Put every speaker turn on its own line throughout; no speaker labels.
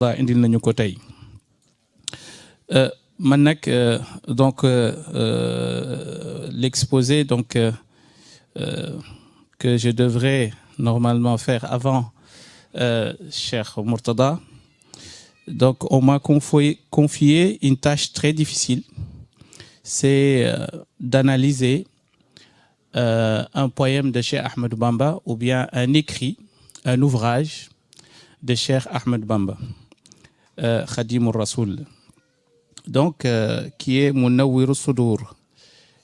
indil nañu ko tey man nag donc l'exposé donc que je devrais normalement faire avant Cheikh Mourtada. Donc on m'a confié une tâche très difficile, c'est d'analyser un poème de Cheikh Ahmed Bamba ou bien un écrit, un ouvrage de Cheikh Ahmed Bamba, Khadim al-Rasoul, donc qui est Munawwir al-Sudur,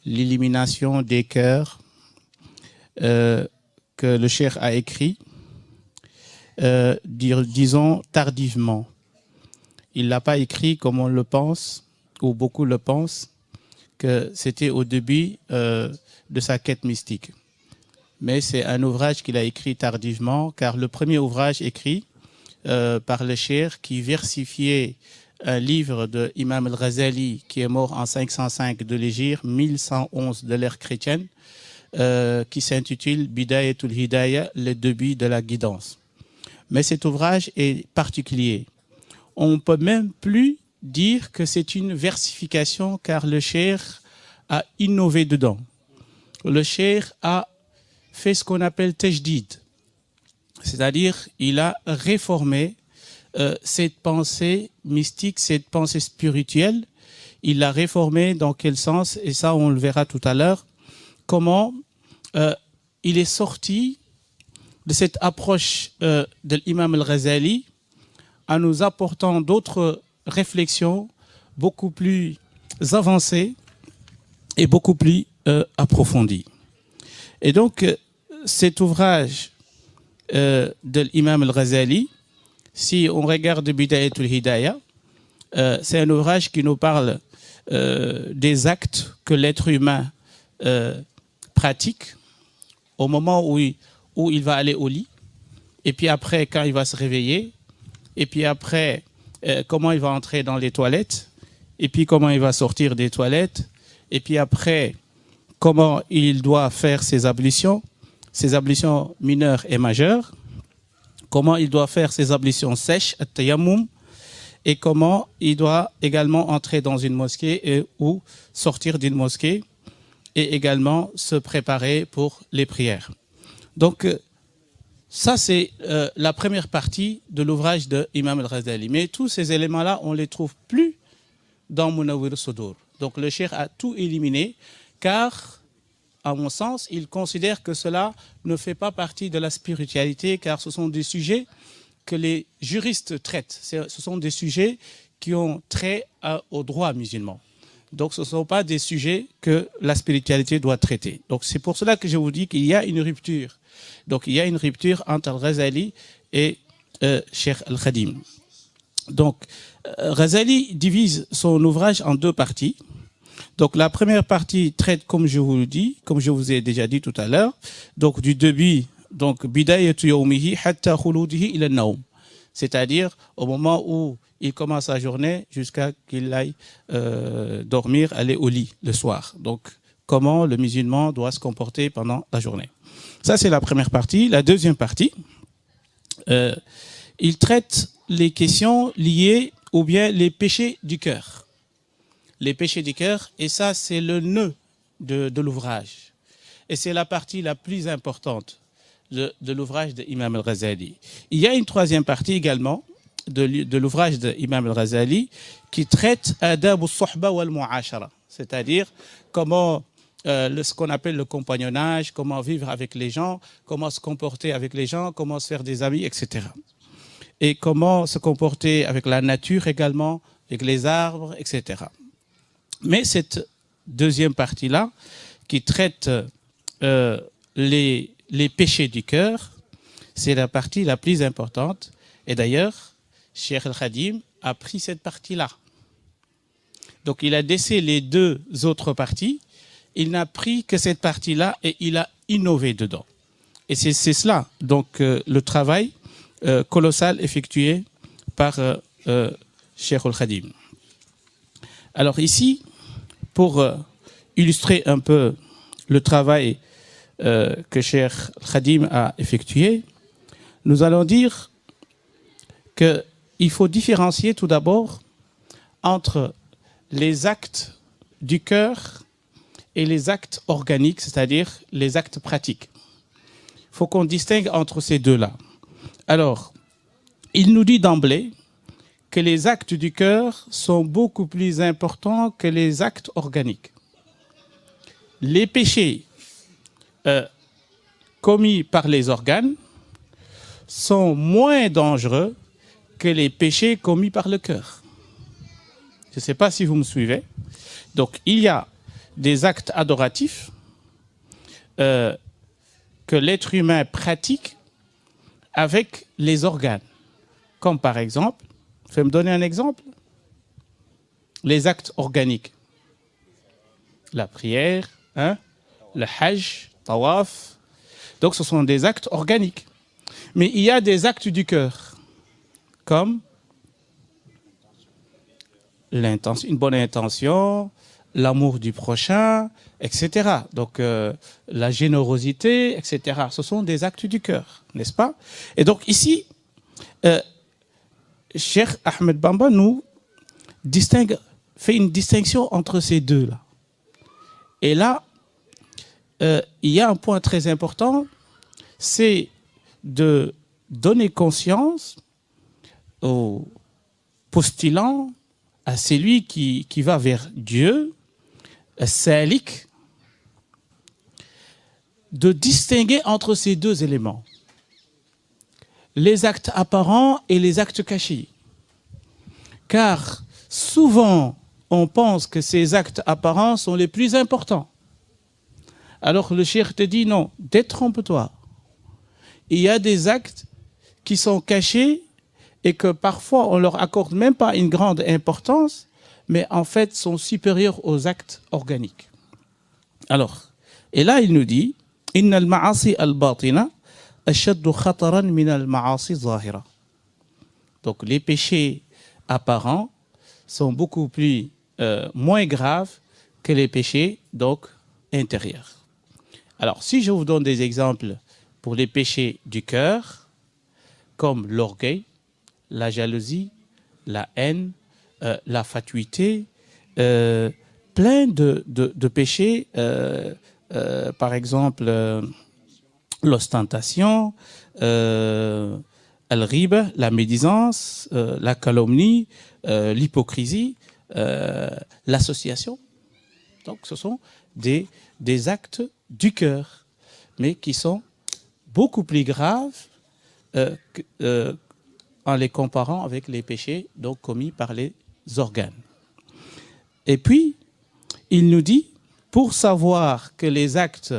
l'illumination des cœurs, que le Cheikh a écrit, disons tardivement. Il ne l'a pas écrit comme on le pense, ou beaucoup le pensent, que c'était au début de sa quête mystique. Mais c'est un ouvrage qu'il a écrit tardivement, car le premier ouvrage écrit par le Cheikh qui versifiait un livre de Imam al-Ghazali qui est mort en 505 de l'Hégire, 1111 de l'ère chrétienne, qui s'intitule Bidayatul Hidayah, le début de la guidance. Mais cet ouvrage est particulier. On ne peut même plus dire que c'est une versification car le Cheikh a innové dedans. Le Cheikh a fait ce qu'on appelle tajdid, c'est-à-dire il a réformé cette pensée mystique, cette pensée spirituelle. Il l'a réformée dans quel sens? Et ça, on le verra tout à l'heure. Comment il est sorti de cette approche de l'imam al-Ghazali en nous apportant d'autres réflexions beaucoup plus avancées et beaucoup plus approfondies. Et donc, cet ouvrage de l'imam al-Ghazali, si on regarde Bidayatul Hidayah, c'est un ouvrage qui nous parle des actes que l'être humain pratique au moment où il va aller au lit, et puis après, quand il va se réveiller, et puis après, comment il va entrer dans les toilettes, et puis comment il va sortir des toilettes, et puis après, comment il doit faire ses ablutions mineures et majeures, comment il doit faire ses ablutions sèches, at-tayammum, et comment il doit également entrer dans une mosquée ou sortir d'une mosquée, et également se préparer pour les prières. Donc, ça, c'est la première partie de l'ouvrage de Imam al-Ghazali. Mais tous ces éléments-là, on ne les trouve plus dans Munawwir al-Sudur. Donc, le Cheikh a tout éliminé, car, à mon sens, il considère que cela ne fait pas partie de la spiritualité, car ce sont des sujets que les juristes traitent. Ce sont des sujets qui ont trait au droit musulman. Donc, ce ne sont pas des sujets que la spiritualité doit traiter. Donc, c'est pour cela que je vous dis qu'il y a une rupture. Donc, il y a une rupture entre Al-Ghazali et Cheikh Al-Khadim. Donc, Ghazali divise son ouvrage en deux parties. Donc, la première partie traite, comme je vous le dis, comme je vous ai déjà dit tout à l'heure, donc du début, donc Bidayatu yawmihi hatta khuludihi ila an-nawm, c'est-à-dire au moment où il commence sa journée jusqu'à qu'il aille dormir, aller au lit le soir. Donc, comment le musulman doit se comporter pendant la journée. Ça, c'est la première partie. La deuxième partie, il traite les questions liées ou bien les péchés du cœur. Les péchés du cœur, et ça, c'est le nœud de l'ouvrage. Et c'est la partie la plus importante de l'ouvrage d'Imam al-Ghazali. Il y a une troisième partie également de l'ouvrage d'Imam al-Ghazali qui traite adab al-suhba wal-mu'ashara, c'est-à-dire comment ce qu'on appelle le compagnonnage, comment vivre avec les gens, comment se comporter avec les gens, comment se faire des amis, etc. Et comment se comporter avec la nature également, avec les arbres, etc. Mais cette deuxième partie-là, qui traite les péchés du cœur, c'est la partie la plus importante. Et d'ailleurs, Cheikh Al-Khadim a pris cette partie-là. Donc il a laissé les deux autres parties, il n'a pris que cette partie-là et il a innové dedans. Et c'est cela, donc le travail colossal effectué par Cheikh Al-Khadim. Alors ici, pour illustrer un peu le travail que Cheikh Al-Khadim a effectué, nous allons dire que il faut différencier tout d'abord entre les actes du cœur et les actes organiques, c'est-à-dire les actes pratiques. Il faut qu'on distingue entre ces deux-là. Alors, il nous dit d'emblée que les actes du cœur sont beaucoup plus importants que les actes organiques. Les péchés commis par les organes sont moins dangereux que les péchés commis par le cœur. Je ne sais pas si vous me suivez. Donc, il y a des actes adoratifs que l'être humain pratique avec les organes. Comme par exemple, vous pouvez me donner un exemple? Les actes organiques. La prière, le hajj, tawaf. Donc ce sont des actes organiques. Mais il y a des actes du cœur, comme l'intention, une bonne intention, l'amour du prochain, etc. Donc la générosité, etc. Ce sont des actes du cœur, n'est-ce pas? Et donc ici, Cheikh Ahmed Bamba nous fait une distinction entre ces deux-là. Et là, il y a un point très important, c'est de donner conscience au postulant, à celui qui va vers Dieu, salik, de distinguer entre ces deux éléments, les actes apparents et les actes cachés. Car souvent, on pense que ces actes apparents sont les plus importants. Alors le cheikh te dit non, détrompe-toi. Il y a des actes qui sont cachés et que parfois on leur accorde même pas une grande importance, mais en fait sont supérieurs aux actes organiques. Alors, et là il nous dit Inna al-ma'asi al-batina ashaddu khataran min al-ma'asi zahira. Donc les péchés apparents sont beaucoup plus moins graves que les péchés donc intérieurs. Alors, si je vous donne des exemples pour les péchés du cœur, comme l'orgueil, la jalousie, la haine, la fatuité, plein de péchés, par exemple l'ostentation, al-riba, la médisance, la calomnie, l'hypocrisie, l'association. Donc ce sont des actes du cœur, mais qui sont beaucoup plus graves en les comparant avec les péchés donc commis par les organes. Et puis, il nous dit, pour savoir que les actes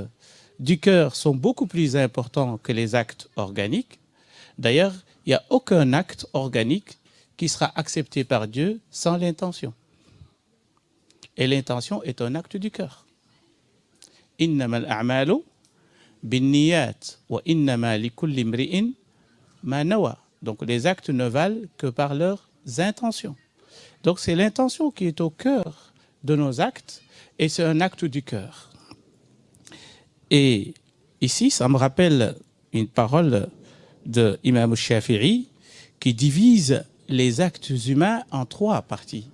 du cœur sont beaucoup plus importants que les actes organiques, d'ailleurs, il n'y a aucun acte organique qui sera accepté par Dieu sans l'intention. Et l'intention est un acte du cœur. Innama al-a'malu bin-niyat wa innama likulli imri'in ma nawa. Donc les actes ne valent que par leurs intentions. Donc c'est l'intention qui est au cœur de nos actes et c'est un acte du cœur. Et ici, ça me rappelle une parole de Imam Shafi'i qui divise les actes humains en trois parties.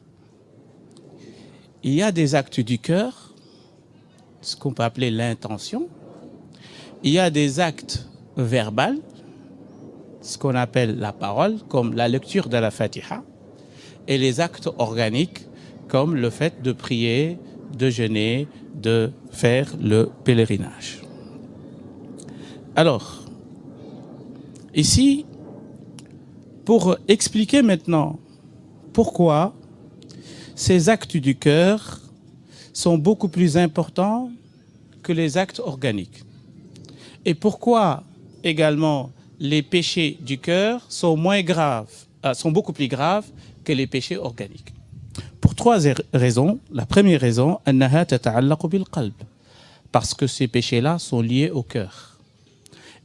Il y a des actes du cœur, ce qu'on peut appeler l'intention. Il y a des actes verbaux, ce qu'on appelle la parole, comme la lecture de la Fatiha. Et les actes organiques, comme le fait de prier, de jeûner, de faire le pèlerinage. Alors, ici, pour expliquer maintenant pourquoi ces actes du cœur sont beaucoup plus importants que les actes organiques. Et pourquoi également les péchés du cœur sont moins graves, sont beaucoup plus graves que les péchés organiques. Pour trois raisons. La première raison, أنها تتعلق بالقلب, parce que ces péchés-là sont liés au cœur.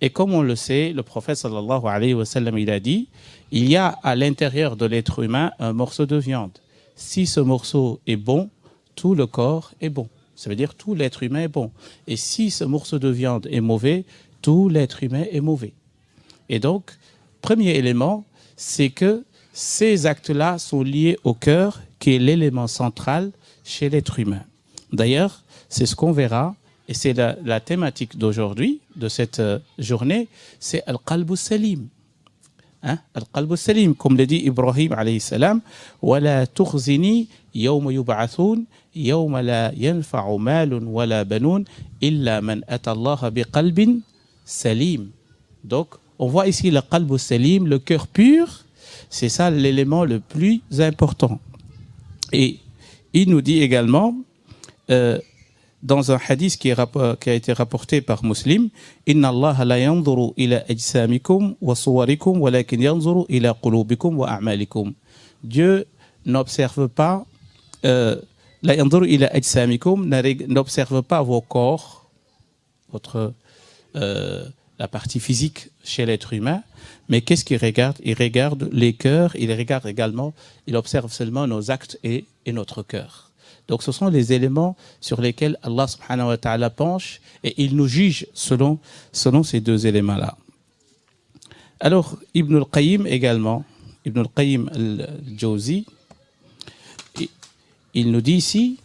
Et comme on le sait, le prophète sallallahu alayhi wa sallam, il a dit, il y a à l'intérieur de l'être humain un morceau de viande. Si ce morceau est bon, tout le corps est bon. Ça veut dire tout l'être humain est bon. Et si ce morceau de viande est mauvais, tout l'être humain est mauvais. Et donc, premier élément, c'est que ces actes-là sont liés au cœur, qui est l'élément central chez l'être humain. D'ailleurs, c'est ce qu'on verra, et c'est la thématique d'aujourd'hui, de cette journée, c'est Al-Qalbu Salim. Hein? Al-Qalbu Salim, comme le dit Ibrahim alayhi salam, وَلَا تُخْزِنِي يَوْمَ يُبْعَثُونَ يَوْمَ لَا يَنْفَعُ مَالٌ وَلَا بَنُونَ إِلَّا مَنْ أَتَى اللَّهَ بِقَلْبٍ سَلِيمٍ. Donc, on voit ici le Qalbu Salim, le cœur pur, c'est ça l'élément le plus important. Et il nous dit également, dans un hadith qui a été rapporté par Muslim, Inna Allah la yanzuru ila ajsamikum wa suwarikum walakin yanzuru ila qulubikum wa a'malikum. Dieu n'observe pas la yanzuru ila ajsamikum, n'observe pas vos corps, votre la partie physique chez l'être humain, mais qu'est-ce qu'il regarde? Il regarde les cœurs, il regarde également, il observe seulement nos actes et notre cœur. Donc ce sont les éléments sur lesquels Allah subhanahu wa ta'ala penche et il nous juge selon ces deux éléments-là. Alors Ibn al-Qayyim également, Ibn al-Qayyim al-Jawzi, il nous dit ici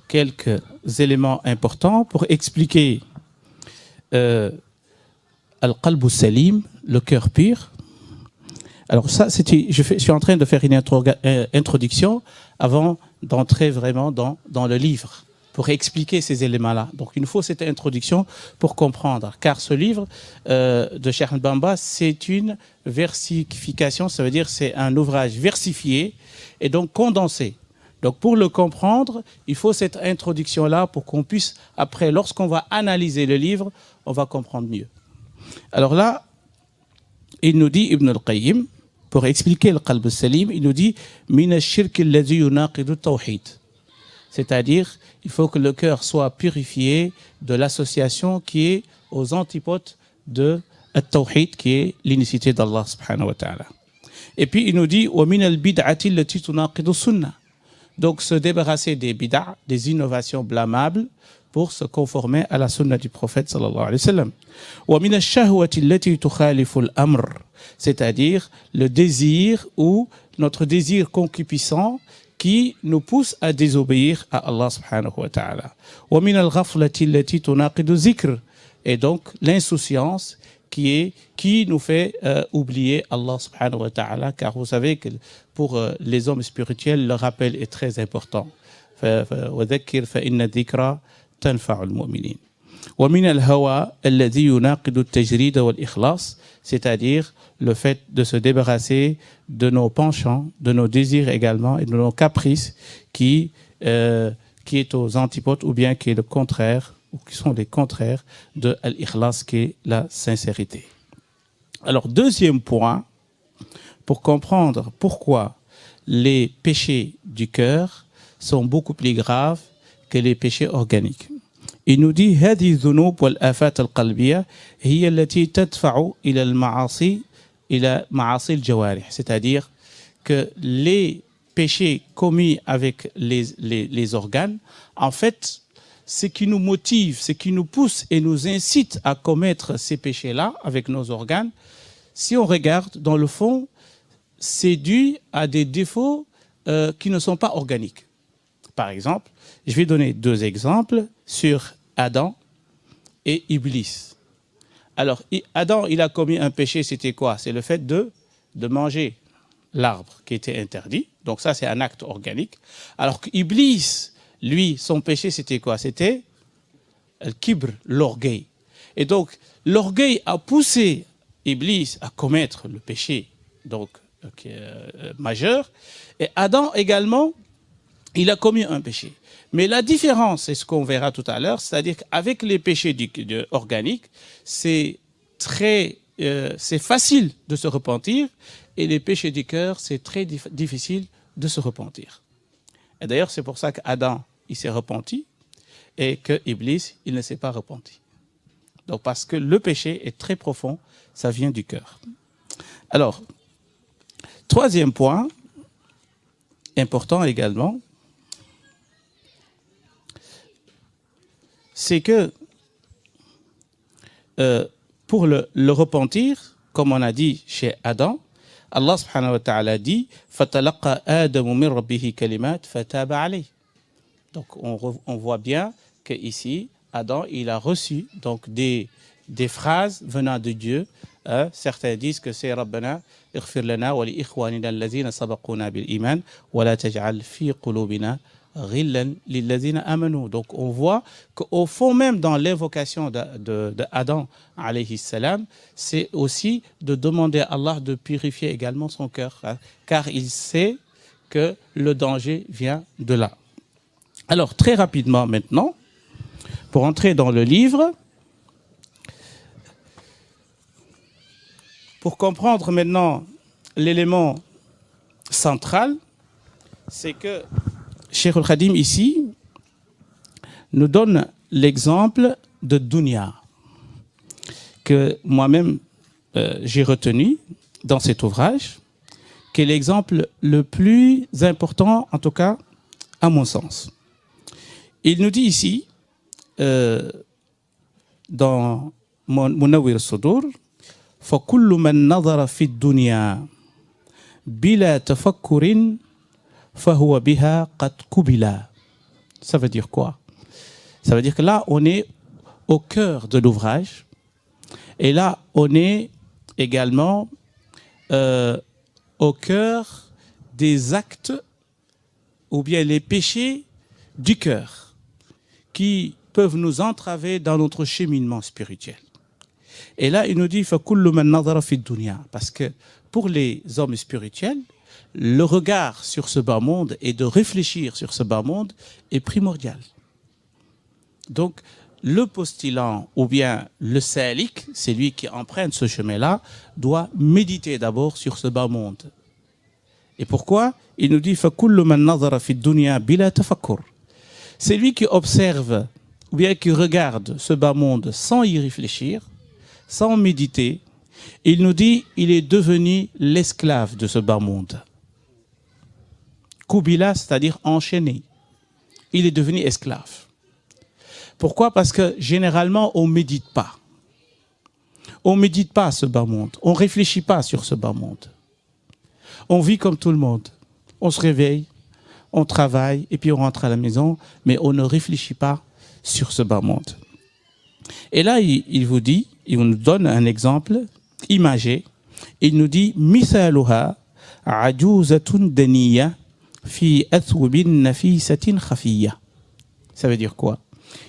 quelques éléments importants pour expliquer Al-Qalbu Salim, le cœur pur. Alors ça, je suis en train de faire une introduction avant d'entrer vraiment dans le livre, pour expliquer ces éléments-là. Donc il nous faut cette introduction pour comprendre, car ce livre de Cheikh Bamba, c'est une versification, ça veut dire c'est un ouvrage versifié et donc condensé. Donc pour le comprendre, il faut cette introduction-là pour qu'on puisse, après, lorsqu'on va analyser le livre, on va comprendre mieux. Alors là, il nous dit, Ibn al-Qayyim, pour expliquer le Qalb al-Salim, il nous dit « Min ash-shirk alladhi yunaqidu at-tawhid ». C'est-à-dire, il faut que le cœur soit purifié de l'association qui est aux antipodes de at-tawhid, qui est l'unicité d'Allah subhanahu wa ta'ala. Et puis il nous dit « Wa min al-bid'ati allati tunaqidu as-sunnah ». Donc se débarrasser des bid'a, des innovations blâmables, pour se conformer à la sunna du prophète sallallahu alayhi wa sallam. Wa min ash-shahwati allati tukhalifu al-amr, c'est-à-dire le désir ou notre désir concupiscent qui nous pousse à désobéir à Allah subhanahu wa ta'ala. Wa min al-ghaflati allati tunaqidu zikr, et donc l'insouciance qui nous fait oublier Allah subhanahu wa ta'ala, car vous savez que pour les hommes spirituels, le rappel est très important. وذكر فإن الذكرى تنفع المؤمنين. ومن الهوى الذي يناقض التجريد والإخلاص, c'est-à-dire le fait de se débarrasser de nos penchants, de nos désirs également et de nos caprices qui est aux antipodes ou bien qui est le contraire, ou qui sont les contraires de l'ikhlas, qui est la sincérité. Alors, deuxième point, pour comprendre pourquoi les péchés du cœur sont beaucoup plus graves que les péchés organiques. Il nous dit هذه الذنوب والآفات القلبية هي التي تدفع إلى المعاصي إلى معاصي الجوارح, c'est-à-dire que les péchés commis avec les organes, en fait, ce qui nous motive, ce qui nous pousse et nous incite à commettre ces péchés-là avec nos organes, si on regarde dans le fond, c'est dû à des défauts qui ne sont pas organiques. Par exemple, je vais donner deux exemples sur Adam et Iblis. Alors, Adam, il a commis un péché, c'était quoi? C'est le fait de manger l'arbre qui était interdit. Donc ça, c'est un acte organique. Alors qu'Iblis, lui, son péché, c'était quoi? C'était le kibr, l'orgueil. Et donc, l'orgueil a poussé Iblis à commettre le péché donc, majeur. Et Adam également, il a commis un péché. Mais la différence, c'est ce qu'on verra tout à l'heure, c'est-à-dire qu'avec les péchés organiques, c'est facile de se repentir, et les péchés du cœur, c'est très difficile de se repentir. Et d'ailleurs, c'est pour ça qu'Adam, il s'est repenti, et que Iblis, il ne s'est pas repenti. Donc, parce que le péché est très profond, ça vient du cœur. Alors, troisième point, important également, c'est que pour le repentir, comme on a dit chez Adam, Allah subhanahu wa ta'ala dit فَتَلَقَّى آدَمُ مِنْ رَبِّهِ كَلِمَاتٍ فَتَابَ عَلَيْهِ. Donc on voit bien qu'ici, Adam, il a reçu donc des phrases venant de Dieu. Certains disent que c'est Rabbana اغفر لنا ولإخواننا الذين سبقونا بالإيمان ولا تجعل في قلوبنا غلا للذين آمنوا. Donc on voit qu'au fond même dans l'invocation de Adam alayhi salam, c'est aussi de demander à Allah de purifier également son cœur, car il sait que le danger vient de là. Alors très rapidement maintenant, pour entrer dans le livre, pour comprendre maintenant l'élément central, c'est que Cheikh Al-Khadim ici nous donne l'exemple de dunya que moi-même j'ai retenu dans cet ouvrage, qui est l'exemple le plus important, en tout cas à mon sens. Il nous dit ici, dans Munawwir Sudur, فَكُلُّ مَنْ نَظَرَ فِي الدُّنْيَا بِلَا تَفَكُّرٍ فَهُوَ بِهَا قَدْ كُبِلَا. Ça veut dire quoi? Ça veut dire que là, on est au cœur de l'ouvrage. Et là, on est également au cœur des actes ou bien les péchés du cœur qui peuvent nous entraver dans notre cheminement spirituel. Et là, il nous dit فَكُلُّ مَنْ نَظَرَ فِي الدُّنْيَا, parce que pour les hommes spirituels, le regard sur ce bas monde et de réfléchir sur ce bas monde est primordial. Donc, le postulant ou bien le salik, c'est lui qui emprunte ce chemin-là, doit méditer d'abord sur ce bas monde. Et pourquoi? Il nous dit فَكُلُّ مَنْ نَظَرَ فِي الدُّنْيَا بِلَا تَفَكُّرٍ. C'est lui qui observe ou bien qui regarde ce bas monde sans y réfléchir, sans méditer. Il nous dit il est devenu l'esclave de ce bas monde. Kubila, c'est-à-dire enchaîné. Il est devenu esclave. Pourquoi? Parce que généralement, on ne médite pas. On ne médite pas ce bas monde. On ne réfléchit pas sur ce bas monde. On vit comme tout le monde. On se réveille, on travaille et puis on rentre à la maison, mais on ne réfléchit pas sur ce bas monde. Et là, il vous dit, il nous donne un exemple imagé. Il nous dit Misaluha ajuzatun daniya fi athwabin nafisatin khafiya. Ça veut dire quoi?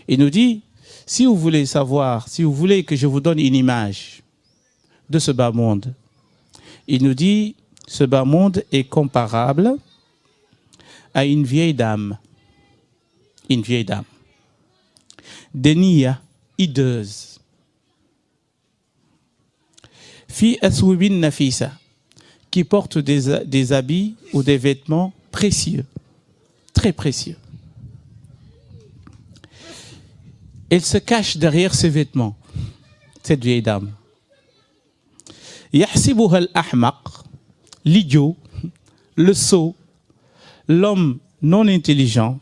Il nous dit, si vous voulez savoir, si vous voulez que je vous donne une image de ce bas monde, il nous dit, ce bas monde est comparable à une vieille dame. Une vieille dame. Daniya, hideuse. Fi aswibin nafisa, qui porte des habits ou des vêtements précieux, très précieux. Elle se cache derrière ses vêtements, cette vieille dame. Yahsibuha al-ahmaq, l'idiot, le sot, l'homme non intelligent,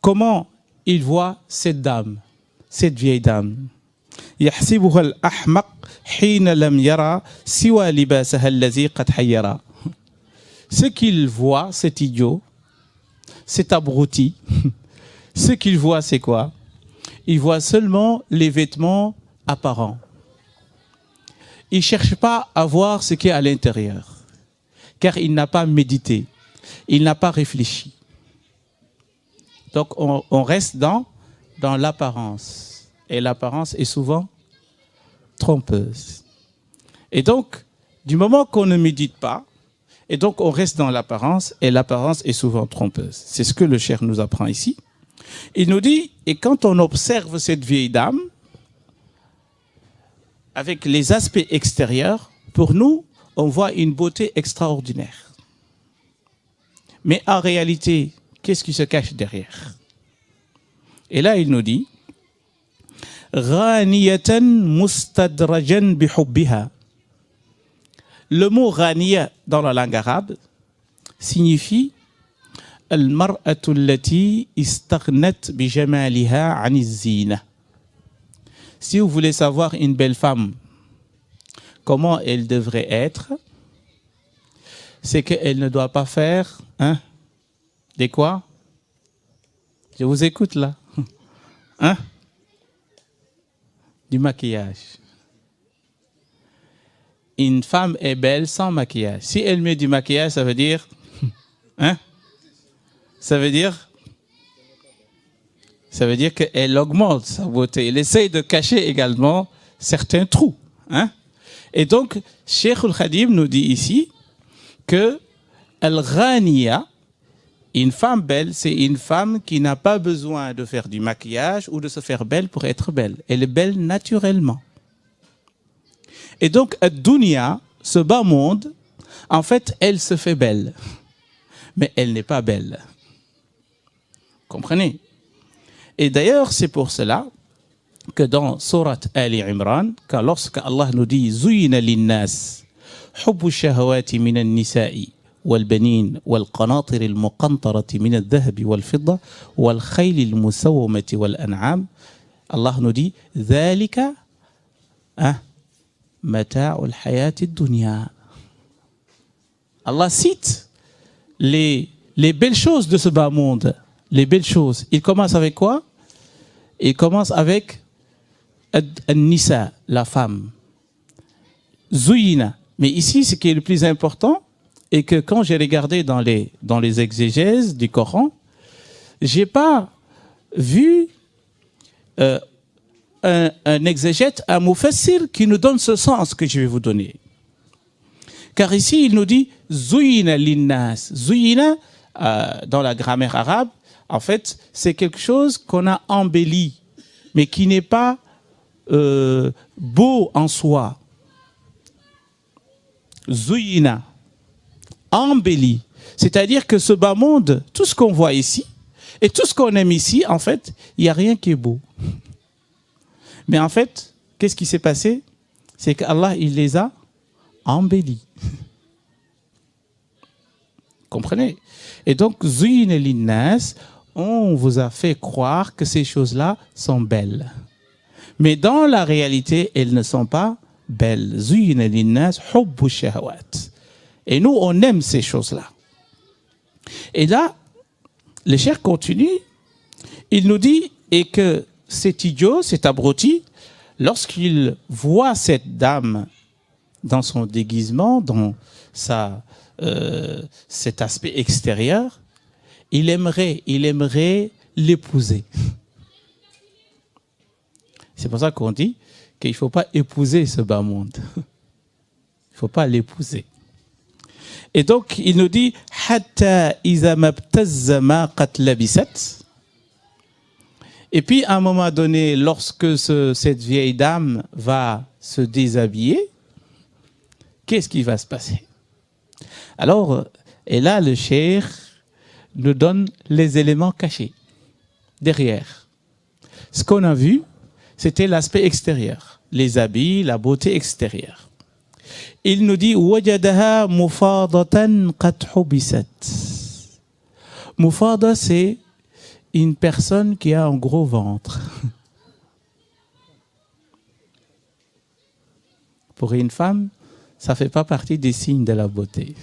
comment il voit cette dame, cette vieille dame. يحسبها الأحمق حين لم يرى سوى لباسها الذي قد حيرا. Ce qu'il voit, cet idiot, cet abruti, ce qu'il voit, c'est quoi? Il voit seulement les vêtements apparents. Il ne cherche pas à voir ce qui est à l'intérieur, car il n'a pas médité, il n'a pas réfléchi. Donc on reste dans l'apparence. Et l'apparence est souvent trompeuse. Et donc, du moment qu'on ne médite pas, et donc on reste dans l'apparence, et l'apparence est souvent trompeuse. C'est ce que le cheikh nous apprend ici. Il nous dit, et quand on observe cette vieille dame, avec les aspects extérieurs, pour nous, on voit une beauté extraordinaire. Mais en réalité, qu'est-ce qui se cache derrière? Et là, il nous dit, Ghaniyatan mustadrajan bihubbiha. Le mot ghaniya dans la langue arabe signifie al-mar'atu allati istaghnat bi jamaliha 'ani az-zina. Si vous voulez savoir une belle femme, comment elle devrait être, c'est qu'elle ne doit pas faire des quoi? Je vous écoute là. Du maquillage. Une femme est belle sans maquillage. Si elle met du maquillage, ça veut dire... Ça veut dire qu'elle augmente sa beauté. Elle essaye de cacher également certains trous. Et donc, Cheikh Al-Khadim nous dit ici que Al-Ghaniya, une femme belle, c'est une femme qui n'a pas besoin de faire du maquillage ou de se faire belle pour être belle. Elle est belle naturellement. Et donc, Ad-Dunya, ce bas monde, en fait, elle se fait belle. Mais elle n'est pas belle. Comprenez? Et d'ailleurs, c'est pour cela que dans Surat Ali Imran, lorsque Allah nous dit « Zuyina linnas, hubbu shahawati minan nisa'i, والبنين والقناطر المقنطرة من الذهب والفضة والخيل المسومة والأنعام Allah nous dit ذلك متاع الحياة الدنيا. Allah cite les belles choses de ce bas monde, les belles choses. Il commence avec quoi? Il commence avec An-Nisa, la femme. Zuyina. Mais ici, ce qui est le plus important, et que quand j'ai regardé dans les exégèses du Coran, j'ai pas vu un exégète, un mufassir qui nous donne ce sens que je vais vous donner. Car ici, il nous dit « Zuyina linnas ». Zuyina, dans la grammaire arabe, en fait, c'est quelque chose qu'on a embelli, mais qui n'est pas beau en soi. Zuyina. Embelli. C'est-à-dire que ce bas monde, tout ce qu'on voit ici, et tout ce qu'on aime ici, en fait, il n'y a rien qui est beau. Mais en fait, qu'est-ce qui s'est passé? C'est qu'Allah, il les a embellis. Comprenez? Et donc, Zuyina linnas, on vous a fait croire que ces choses-là sont belles. Mais dans la réalité, elles ne sont pas belles. Zuyina linnas, hubbu shahawat. Et nous, on aime ces choses-là. Et là, le cheikh continue, il nous dit, et que cet idiot, cet abruti, lorsqu'il voit cette dame dans son déguisement, dans cet aspect extérieur, il aimerait l'épouser. C'est pour ça qu'on dit qu'il ne faut pas épouser ce bas monde. Il ne faut pas l'épouser. Et donc, il nous dit Hatta iza mabtazza ma qad labisat. Et puis, à un moment donné, lorsque cette vieille dame va se déshabiller, qu'est-ce qui va se passer? Alors, et là, le cheikh nous donne les éléments cachés derrière. Ce qu'on a vu, c'était l'aspect extérieur, les habits, la beauté extérieure. Il nous dit wajadaha mufadatan qad hubisat. Mufada, c'est une personne qui a un gros ventre. Pour une femme, ça ne fait pas partie des signes de la beauté.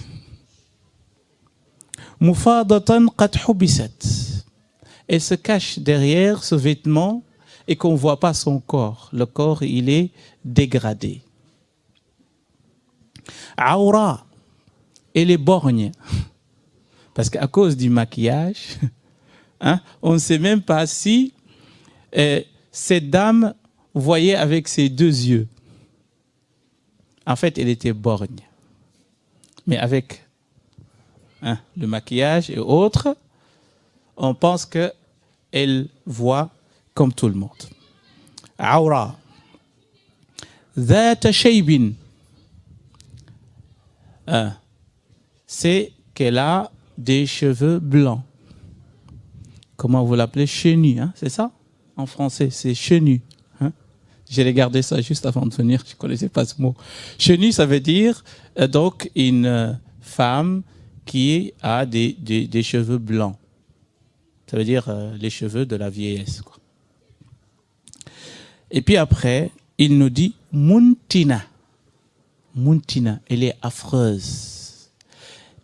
Mufadatan qad hubisat. Elle se cache derrière ce vêtement et qu'on ne voit pas son corps. Le corps, il est dégradé. Aura, elle est borgne. Parce qu'à cause du maquillage, on ne sait même pas si cette dame voyait avec ses deux yeux. En fait, elle était borgne. Mais avec le maquillage et autres, on pense qu'elle voit comme tout le monde. Aura. Zata shaybin. C'est qu'elle a des cheveux blancs. Comment vous l'appelez? Chenu, c'est ça? En français, c'est chenu. J'ai regardé ça juste avant de venir, je ne connaissais pas ce mot. Chenu, ça veut dire donc une femme qui a des cheveux blancs. Ça veut dire les cheveux de la vieillesse, quoi. Et puis après, il nous dit muntina. Muntina, elle est affreuse,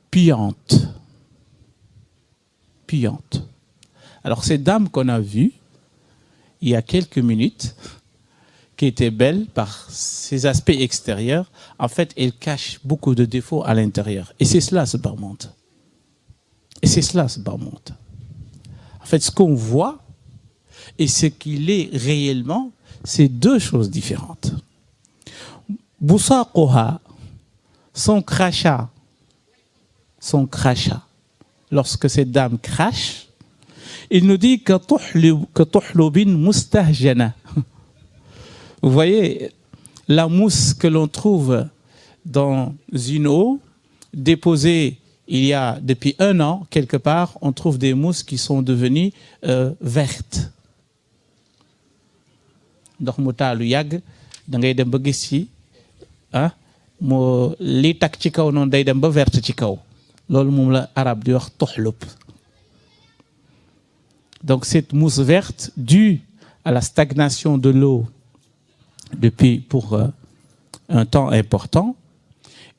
puante. Puante. Alors cette dame qu'on a vue il y a quelques minutes, qui était belle par ses aspects extérieurs, en fait, elle cache beaucoup de défauts à l'intérieur. Et c'est cela, ce barmonde. Et c'est cela, ce barmonde. En fait, ce qu'on voit et ce qu'il est réellement, c'est deux choses différentes. Boussaqoha, son crachat, lorsque cette dame crache, il nous dit que tuhlubin mustahjana. Vous voyez, la mousse que l'on trouve dans une eau, déposée il y a depuis 1 an, quelque part, on trouve des mousses qui sont devenues vertes. Donc, motaalu yag, da ngay dem ba gis ci mo li tak ci kaw non day dem ba verte ci kaw. Lolou mom la arabe di wax tuhlub. Donc cette mousse verte due à la stagnation de l'eau depuis pour un temps important,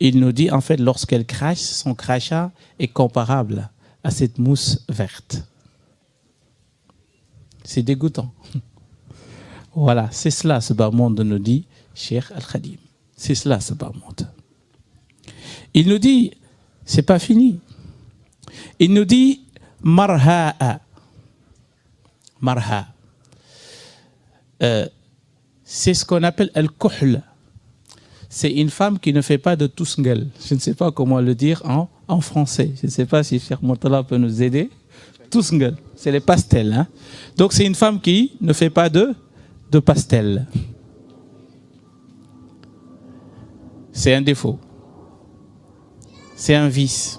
il nous dit en fait lorsqu'elle crache, son crachat est comparable à cette mousse verte. C'est dégoûtant. Voilà, c'est cela ce bas monde nous dit Cheikh Al-Khadim. C'est cela ce bas monde. Il nous dit, c'est pas fini. Il nous dit marha'a. Marha. C'est ce qu'on appelle al-kuhl. C'est une femme qui ne fait pas de tousngel. Je ne sais pas comment le dire en français. Je ne sais pas si Cheikh Mourtala peut nous aider. Tousngel, c'est les pastels. Hein? Donc c'est une femme qui ne fait pas de pastels. C'est un défaut. C'est un vice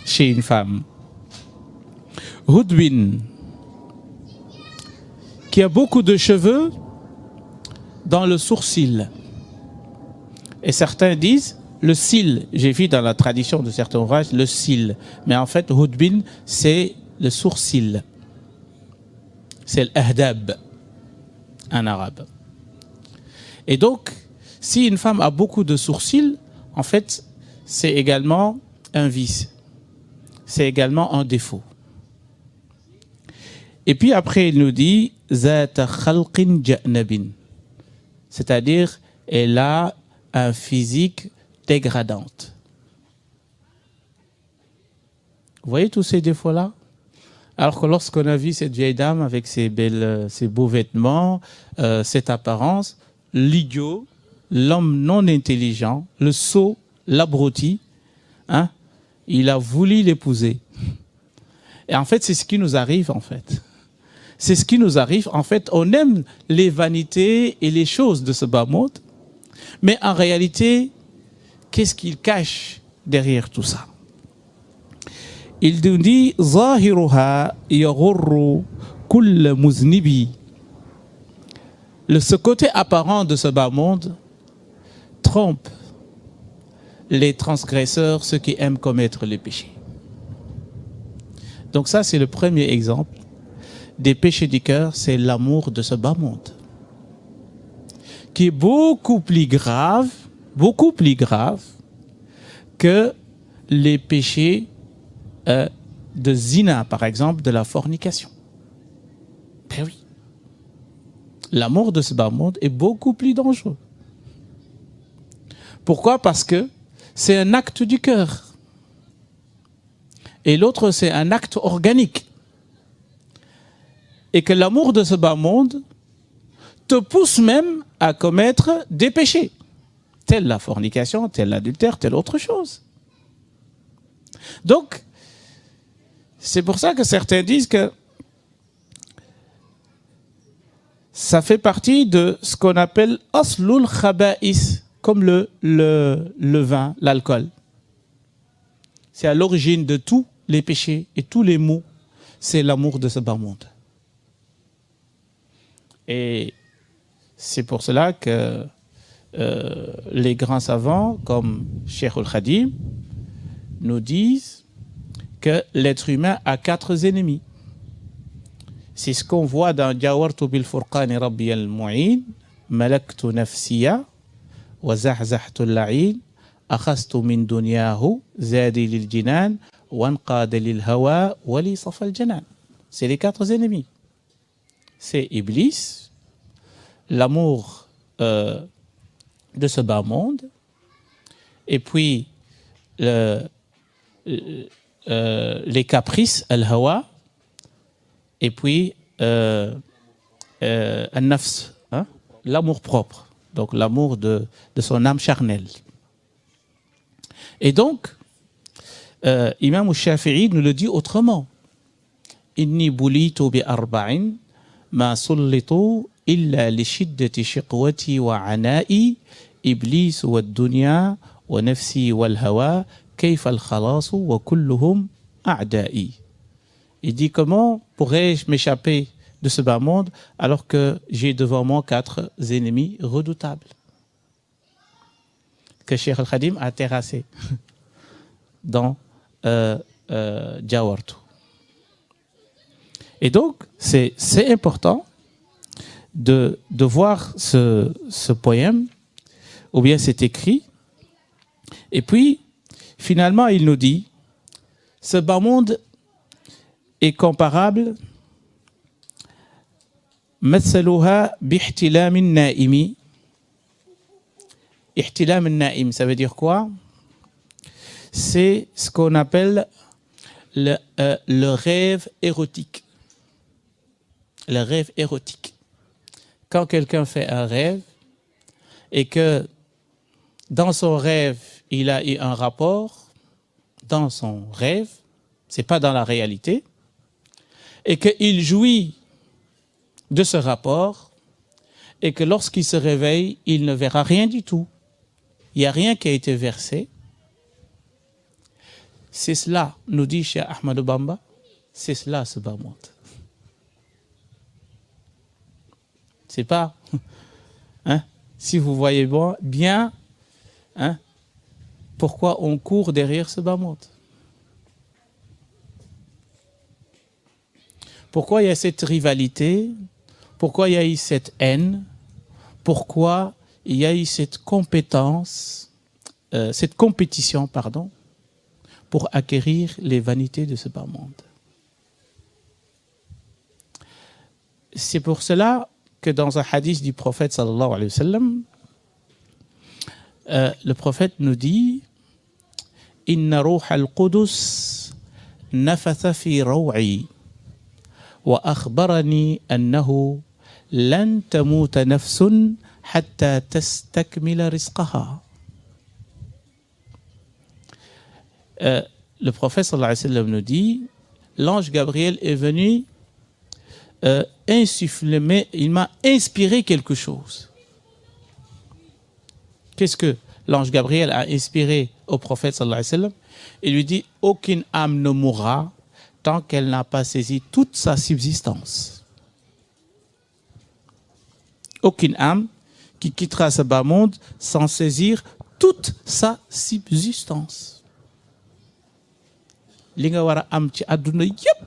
chez une femme. Hudwin, qui a beaucoup de cheveux dans le sourcil. Et certains disent le cil. J'ai vu dans la tradition de certains ouvrages le cil. Mais en fait, Hudwin, c'est le sourcil. C'est l'ahdab en arabe. Et donc, si une femme a beaucoup de sourcils, en fait, c'est également un vice. C'est également un défaut. Et puis après, il nous dit Zata khalqin ja'nabin. C'est-à-dire, elle a un physique dégradante. Vous voyez tous ces défauts-là? Alors que lorsqu'on a vu cette vieille dame avec ses beaux vêtements, cette apparence, l'idiot, l'homme non intelligent, le sot, l'abruti, hein, il a voulu l'épouser. Et en fait, c'est ce qui nous arrive, en fait. C'est ce qui nous arrive. En fait, on aime les vanités et les choses de ce bas monde, mais en réalité, qu'est-ce qu'il cache derrière tout ça? Il nous dit Zahiruha yaghurru kull muznibi. Ce côté apparent de ce bas monde trompe les transgresseurs, ceux qui aiment commettre les péchés. Donc ça, c'est le premier exemple des péchés du cœur, c'est l'amour de ce bas monde, qui est beaucoup plus grave que les péchés de zina, par exemple, de la fornication. Ben oui. L'amour de ce bas monde est beaucoup plus dangereux. Pourquoi? Parce que c'est un acte du cœur. Et l'autre, c'est un acte organique. Et que l'amour de ce bas monde te pousse même à commettre des péchés, telle la fornication, telle l'adultère, telle autre chose. Donc, c'est pour ça que certains disent que ça fait partie de ce qu'on appelle aslul khaba'is, comme le vin, l'alcool. C'est à l'origine de tous les péchés et tous les maux, c'est l'amour de ce bas monde. Et c'est pour cela que les grands savants, comme Cheikh Al-Khadim, nous disent que l'être humain a 4 ennemis. C'est ce qu'on voit dans Jawartu bil Furqani Rabbi al-Mu'in, Malaktu nafsiya, wa zahzahtu al-la'in, أخذت من دنياه زادي للجنان وانقاد للهوى ولي صفى الجنان. C'est les quatre ennemis. C'est Iblis, l'amour de ce bas monde, et puis les caprices, al-hawa, et puis al-nafs, hein, l'amour propre, donc l'amour de son âme charnelle. Et donc, Imam al-Shafi'i nous le dit autrement. Inni bulitu bi arba'in ma sullitu illa li shiddati shiqwati wa ana'i iblis wa dunya wa nafsi wal hawa kayfa al khalas wa kulluhum a'da'i. Il dit comment pourrais-je m'échapper de ce bas monde alors que j'ai devant moi 4 ennemis redoutables que Cheikh Al-Khadim a terrassé dans Jawartu. Et donc, c'est important de voir ce poème, ou bien cet écrit. Et puis, finalement, il nous dit, ce bas monde est comparable مثلها باحتلام النائم. Ihtilam al-na'im, ça veut dire quoi? C'est ce qu'on appelle le rêve érotique. Le rêve érotique. Quand quelqu'un fait un rêve et que dans son rêve, il a eu un rapport, dans son rêve, ce n'est pas dans la réalité, et qu'il jouit de ce rapport, et que lorsqu'il se réveille, il ne verra rien du tout. Il n'y a rien qui a été versé. C'est cela, nous dit Cheikh Ahmadou Bamba, c'est cela ce bas monde. C'est pas, hein, si vous voyez bien, hein, pourquoi on court derrière ce bas monde. Pourquoi il y a cette rivalité, pourquoi il y a eu cette haine, pourquoi il y a eu cette compétition, pardon, pour acquérir les vanités de ce bas monde. C'est pour cela que dans un hadith du prophète sallallahu alayhi wa sallam, le prophète nous dit Inna ruha al-Qudus nafatha fi raw'i wa akhbarani annahu lan tamuta nafsun hatta tastakmila rizqaha. Le prophète sallallahu alayhi wa sallam nous dit l'ange Gabriel est venu insuffler, mais il m'a inspiré quelque chose. Qu'est-ce que l'ange Gabriel a inspiré au prophète sallallahu alayhi wa sallam? Il lui dit aucune âme ne mourra tant qu'elle n'a pas saisi toute sa subsistance. Aucune âme qui quittera ce bas monde sans saisir toute sa subsistance. Li nga wara am ci aduna yépp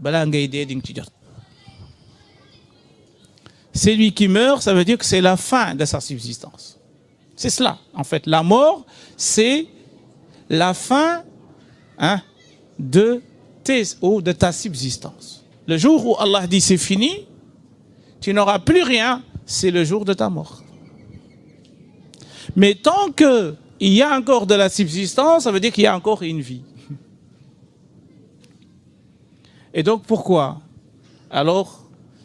bala ngay dé ding ci jot. Celui qui meurt, ça veut dire que c'est la fin de sa subsistance. C'est cela, en fait. La mort, c'est la fin, hein, de ta subsistance. Le jour où Allah dit c'est fini, tu n'auras plus rien, c'est le jour de ta mort. Mais tant qu'il y a encore de la subsistance, ça veut dire qu'il y a encore une vie. Et donc pourquoi? Alors,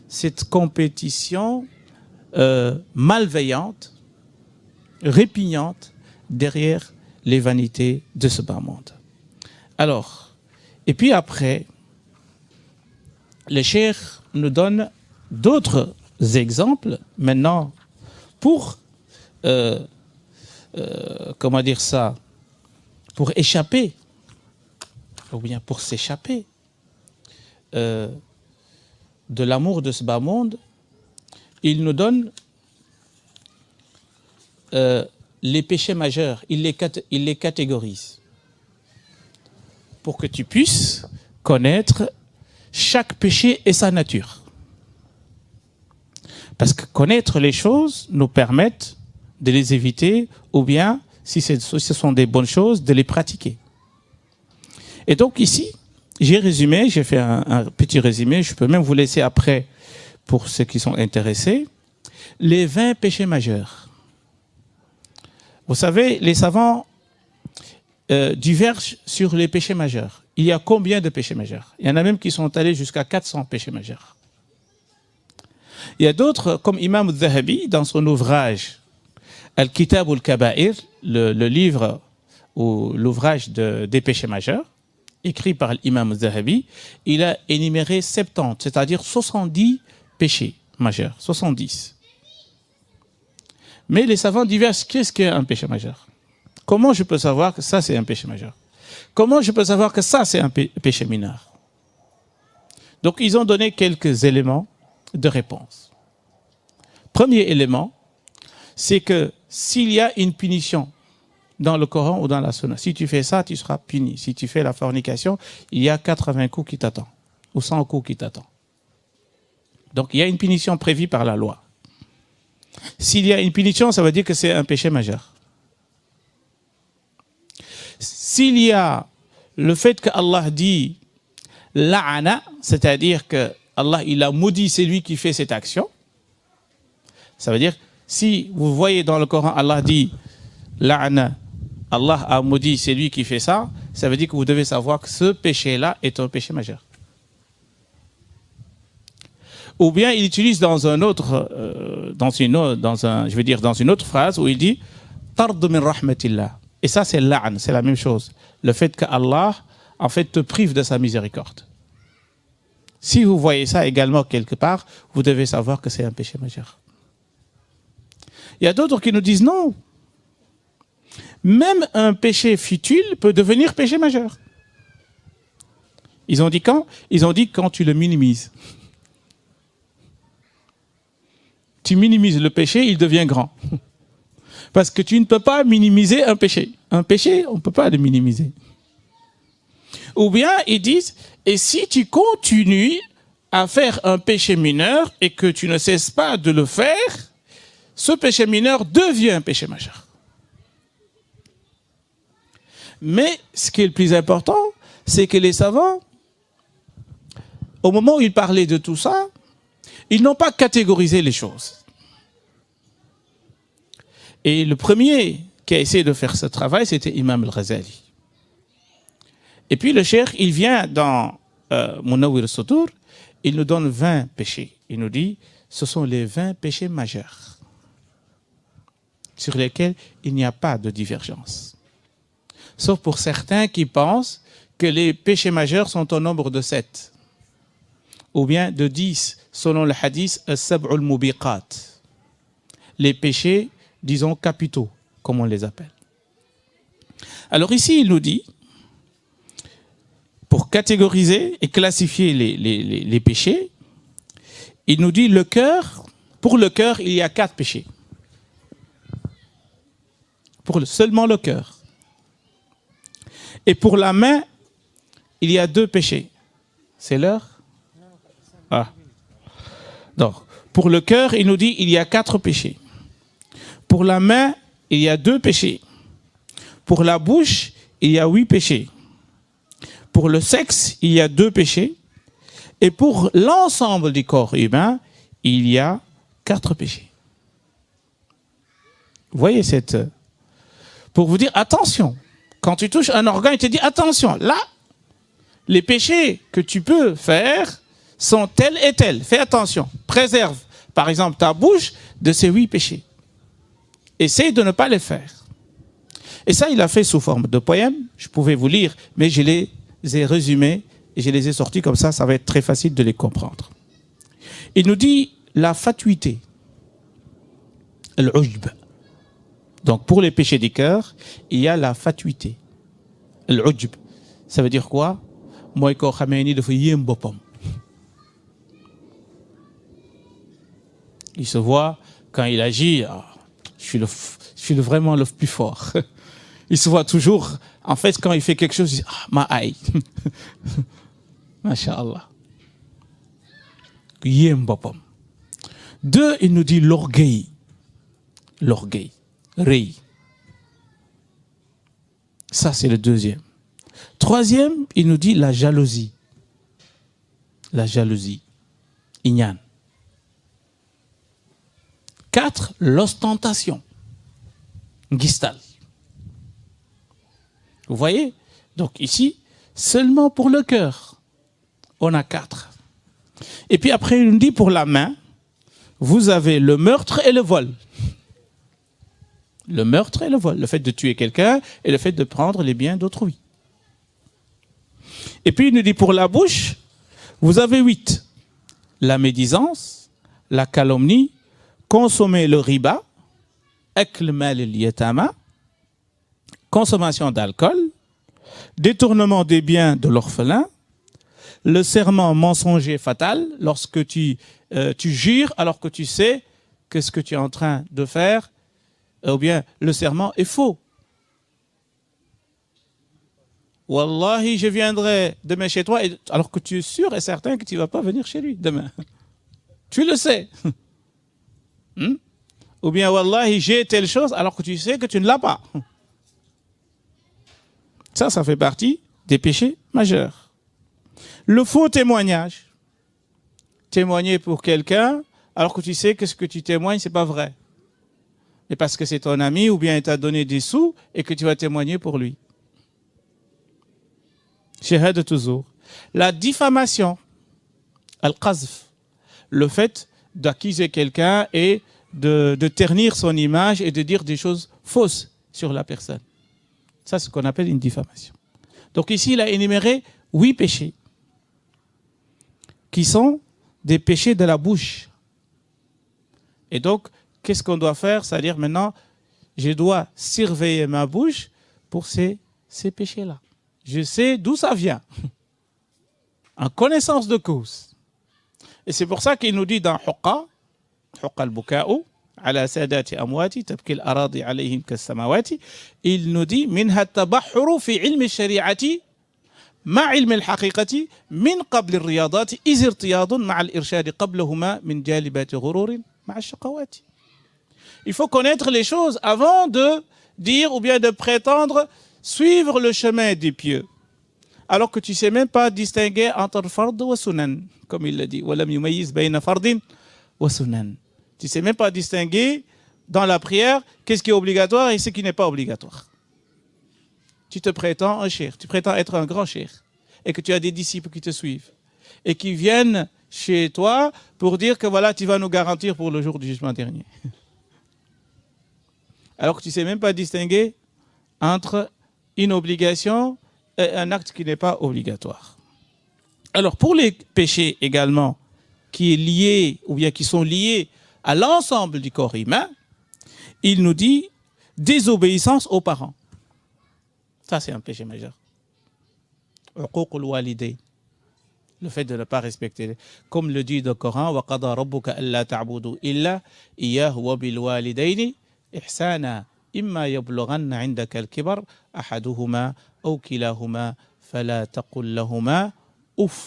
cette compétition malveillante, répugnante, derrière les vanités de ce bas monde. Alors, et puis après, le cheikh nous donne d'autres exemples maintenant pour, comment dire ça, pour échapper, ou bien pour s'échapper de l'amour de ce bas monde. Il nous donne les péchés majeurs, il les catégorise pour que tu puisses connaître chaque péché et sa nature. Parce que connaître les choses nous permettent de les éviter, ou bien, si ce sont des bonnes choses, de les pratiquer. Et donc ici, j'ai résumé, j'ai fait un petit résumé, je peux même vous laisser après, pour ceux qui sont intéressés, les 20 péchés majeurs. Vous savez, les savants divergent sur les péchés majeurs. Il y a combien de péchés majeurs? Il y en a même qui sont allés jusqu'à 400 péchés majeurs. Il y a d'autres, comme Imam al-Zahabi, dans son ouvrage Al-Kitab al-Kaba'ir, le livre ou l'ouvrage des péchés majeurs, écrit par l'imam al-Zahabi, il a énuméré 70, c'est-à-dire 70 péchés majeurs, 70. Mais les savants divergent, qu'est-ce qu'est un péché majeur? Comment je peux savoir que ça c'est un péché majeur? Comment je peux savoir que ça c'est un péché mineur? Donc ils ont donné quelques éléments de réponse. Premier élément, c'est que s'il y a une punition dans le Coran ou dans la Sunna, si tu fais ça, tu seras puni. Si tu fais la fornication, il y a 80 coups qui t'attendent, ou 100 coups qui t'attendent. Donc il y a une punition prévue par la loi. S'il y a une punition, ça veut dire que c'est un péché majeur. S'il y a le fait que Allah dit la'ana, c'est-à-dire que Allah il a maudit celui qui fait cette action, ça veut dire, si vous voyez dans le Coran, Allah dit la'ana, Allah a maudit celui qui fait ça, ça veut dire que vous devez savoir que ce péché-là est un péché majeur. Ou bien il utilise dans un autre, dans une autre phrase où il dit tard min rahmatillah. Et ça c'est l'a'n, c'est la même chose. Le fait qu'Allah en fait te prive de sa miséricorde. Si vous voyez ça également quelque part, vous devez savoir que c'est un péché majeur. Il y a d'autres qui nous disent non. Même un péché futile peut devenir péché majeur. Ils ont dit quand? Ils ont dit quand tu le minimises. Tu minimises le péché, il devient grand. Parce que tu ne peux pas minimiser un péché. Un péché, on ne peut pas le minimiser. Ou bien ils disent, et si tu continues à faire un péché mineur et que tu ne cesses pas de le faire, ce péché mineur devient un péché majeur. Mais ce qui est le plus important, c'est que les savants, au moment où ils parlaient de tout ça, ils n'ont pas catégorisé les choses. Et le premier qui a essayé de faire ce travail, c'était Imam al-Ghazali. Et puis le cheikh, il vient dans Munawwir al-Sudur, il nous donne 20 péchés. Il nous dit, ce sont les 20 péchés majeurs sur lesquels il n'y a pas de divergence. Sauf pour certains qui pensent que les péchés majeurs sont au nombre de 7 ou bien de 10, selon le hadith as-sab'ul mubiqat. Les péchés, disons, capitaux, comme on les appelle. Alors ici, il nous dit, pour catégoriser et classifier les péchés, il nous dit le cœur, pour le cœur, il y a 4 péchés. Seulement le cœur. Et pour la main, il y a 2 péchés. C'est l'heure? Ah. Donc, pour le cœur, il nous dit il y a 4 péchés. Pour la main, il y a 2 péchés. Pour la bouche, il y a 8 péchés. Pour le sexe, il y a 2 péchés. Et pour l'ensemble du corps humain, il y a 4 péchés. Vous voyez cette... Pour vous dire, attention, quand tu touches un organe, il te dit, attention, là, les péchés que tu peux faire sont tels et tels. Fais attention, préserve, par exemple, ta bouche de ces 8 péchés. Essaye de ne pas les faire. Et ça, il a fait sous forme de poème. Je pouvais vous lire, mais je les ai résumés et je les ai sortis comme ça, ça va être très facile de les comprendre. Il nous dit la fatuité, al-ujb. Donc pour les péchés du cœur, il y a la fatuité, al-ujb. Ça veut dire quoi? Moi, ko xamé ni dafa yém bopam. Il se voit quand il agit, je suis vraiment le plus fort. Il se voit toujours, en fait, quand il fait quelque chose, il dit, ma aïe. Masha'Allah. Yém bopam. 2, il nous dit l'orgueil. L'orgueil. rëy. Ça, c'est le deuxième. Troisième, il nous dit la jalousie. La jalousie. Iñaan. 4, l'ostentation. Ngistal. Vous voyez? Donc ici, seulement pour le cœur, on a 4. Et puis après, il nous dit pour la main, vous avez le meurtre et le vol. Le meurtre et le vol. Le fait de tuer quelqu'un et le fait de prendre les biens d'autrui. Et puis il nous dit pour la bouche, vous avez 8. La médisance, la calomnie, consommer le riba, akl mal al-yatama, consommation d'alcool, détournement des biens de l'orphelin, le serment mensonger fatal, lorsque tu jures alors que tu sais que ce que tu es en train de faire, ou bien le serment est faux. Wallahi, je viendrai demain chez toi, alors que tu es sûr et certain que tu ne vas pas venir chez lui demain. Tu le sais. Ou bien, Wallahi, j'ai telle chose, alors que tu sais que tu ne l'as pas. Ça fait partie des péchés majeurs. Le faux témoignage. Témoigner pour quelqu'un, alors que tu sais que ce que tu témoignes, ce n'est pas vrai. Et parce que c'est ton ami, ou bien il t'a donné des sous, et que tu vas témoigner pour lui. Shahada toujours. La diffamation, al-qazf, le fait d'accuser quelqu'un et de ternir son image et de dire des choses fausses sur la personne. Ça, c'est ce qu'on appelle une diffamation. Donc ici, il a énuméré 8 péchés qui sont des péchés de la bouche. Et donc, qu'est-ce qu'on doit faire? C'est-à-dire maintenant, je dois surveiller ma bouche pour ces péchés-là. Je sais d'où ça vient, en connaissance de cause. Et c'est pour ça qu'il nous dit dans Huqqa al-buka'u ala sadati amwati tabki al-aradi alayhim kas-samawati, il nous dit minha at-tabahhuru fi ilmi ash-shari'ati ma ilmi al-haqiqati min qabl ar-riyadati iz irtiyadun ma al-irshad qablahuma min jalibati ghururin ma ash-shaqawati. Il faut connaître les choses avant de dire ou bien de prétendre suivre le chemin des pieux, alors que tu ne sais même pas distinguer entre fard wa sunan, comme il le dit. Walam yumayyiz bayna fardin wa sunan. Tu ne sais même pas distinguer dans la prière qu'est-ce qui est obligatoire et ce qui n'est pas obligatoire. Tu te prétends un cheikh, tu prétends être un grand cheikh, et que tu as des disciples qui te suivent, et qui viennent chez toi pour dire que voilà, tu vas nous garantir pour le jour du jugement dernier. Alors que tu ne sais même pas distinguer entre une obligation et un acte qui n'est pas obligatoire. Alors pour les péchés également qui est lié ou bien qui sont liés à l'ensemble du corps humain, il nous dit désobéissance aux parents. Ça c'est un péché majeur. Uququl walidayn. Le fait de ne pas respecter, comme le dit le Coran, wa qada rabbuka alla ta'budu illa iyyahu wa bil walidayni ihsana. إما يبلغن عندك الكبر أحدهما أو كلاهما فلا تقل لهما أف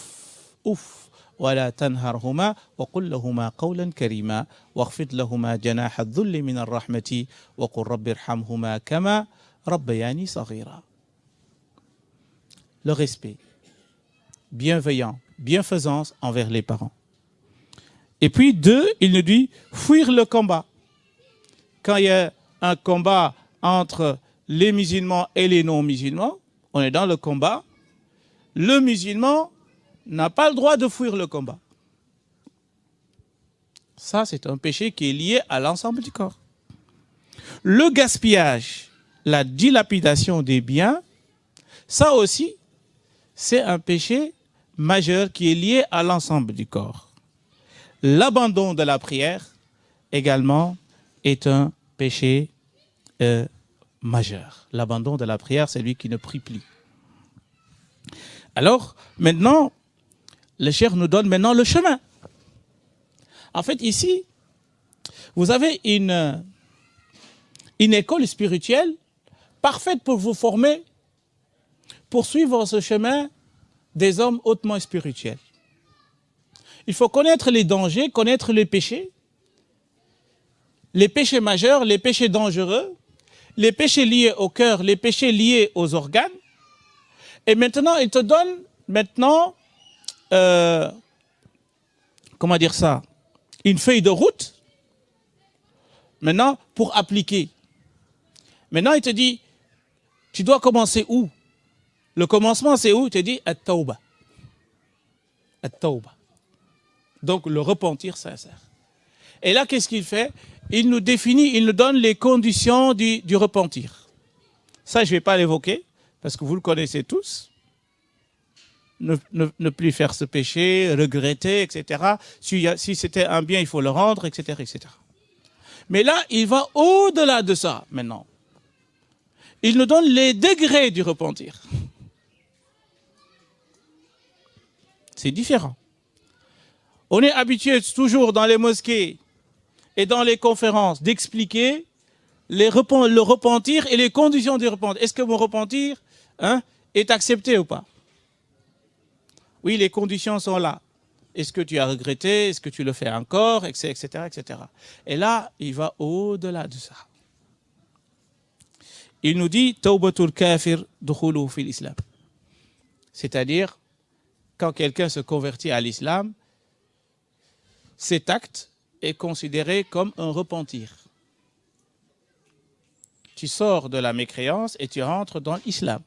أف ولا تنهرهما وقل لهما قولا كريما واخفض لهما جناح الذل من الرحمة وقل رب ارحمهما كما ربياني صغيرا. Le respect, bienveillant, bienfaisance envers les parents. Et puis 2, il nous dit fuir le combat. Quand il y a un combat entre les musulmans et les non-musulmans, on est dans le combat, le musulman n'a pas le droit de fuir le combat. Ça, c'est un péché qui est lié à l'ensemble du corps. Le gaspillage, la dilapidation des biens, ça aussi, c'est un péché majeur qui est lié à l'ensemble du corps. L'abandon de la prière, également, est un péché majeur. L'abandon de la prière, c'est lui qui ne prie plus. Alors, maintenant, le cheikh nous donne maintenant le chemin. En fait, ici, vous avez une école spirituelle parfaite pour vous former, pour suivre ce chemin des hommes hautement spirituels. Il faut connaître les dangers, connaître les péchés majeurs, les péchés dangereux, les péchés liés au cœur, les péchés liés aux organes. Et maintenant, il te donne comment dire ça, une feuille de route, maintenant, pour appliquer. Maintenant, il te dit, tu dois commencer où? Le commencement, c'est où? Il te dit, at-tawba. At-tawba. Donc, le repentir sincère. Et là, qu'est-ce qu'il fait? Il nous définit, il nous donne les conditions du repentir. Ça, je ne vais pas l'évoquer, parce que vous le connaissez tous. Ne plus faire ce péché, regretter, etc. Si c'était un bien, il faut le rendre, etc., etc. Mais là, il va au-delà de ça, maintenant. Il nous donne les degrés du repentir. C'est différent. On est habitué toujours dans les mosquées et dans les conférences d'expliquer le repentir et les conditions du repentir. Est-ce que mon repentir est accepté ou pas? Oui, les conditions sont là. Est-ce que tu as regretté? Est-ce que tu le fais encore? Etc., etc. Et là, il va au-delà de ça. Il nous dit « Tawbatul kafir dukhulu fil islam ». C'est-à-dire, quand quelqu'un se convertit à l'islam, cet acte est considéré comme un repentir. Tu sors de la mécréance et tu rentres dans l'islam.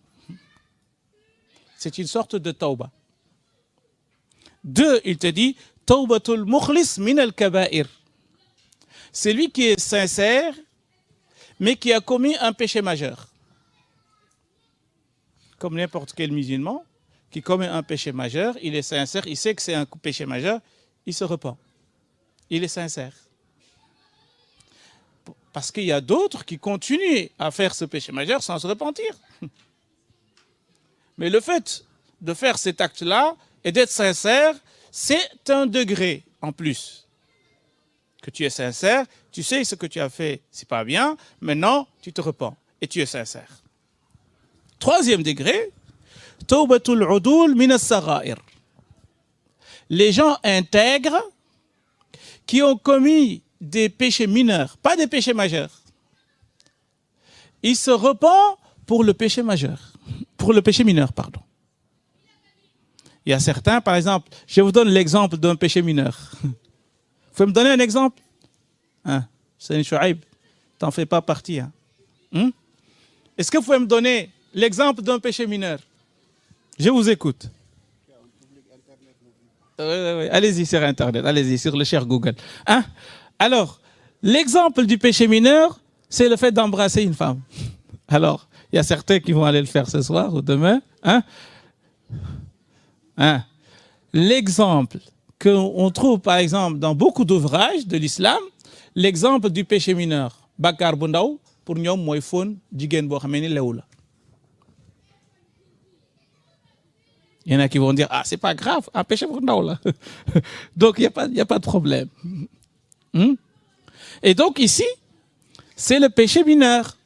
C'est une sorte de tawba. 2, il te dit Tawbatul mukhlis min al-kaba'ir. C'est lui qui est sincère, mais qui a commis un péché majeur. Comme n'importe quel musulman qui commet un péché majeur, il est sincère, il sait que c'est un péché majeur, il se repent. Il est sincère. Parce qu'il y a d'autres qui continuent à faire ce péché majeur sans se repentir. Mais le fait de faire cet acte-là et d'être sincère, c'est un degré en plus. Que tu es sincère, tu sais ce que tu as fait, c'est pas bien, maintenant tu te repens et tu es sincère. 3e degré, Tawbatul udul min as-sagha'ir. Les gens intègres qui ont commis des péchés mineurs, pas des péchés majeurs. Ils se repentent pour le péché majeur, pour le péché mineur, pardon. Il y a certains, par exemple, je vous donne l'exemple d'un péché mineur. Vous pouvez me donner un exemple? C'est une Chouaib, t'en fais pas partie. Est-ce que vous pouvez me donner l'exemple d'un péché mineur? Je vous écoute. Allez-y sur Internet, allez-y sur le cher Google. Alors, l'exemple du péché mineur, c'est le fait d'embrasser une femme. Alors, il y a certains qui vont aller le faire ce soir ou demain. L'exemple qu'on trouve par exemple dans beaucoup d'ouvrages de l'islam, l'exemple du péché mineur, Bakar Bundaw, pour nous, moi, fon, jigen bo xamé ni lew la. Il y en a qui vont dire, c'est pas grave, un péché bundaw là. Donc, il n'y a pas de problème. Et donc, ici, c'est le péché mineur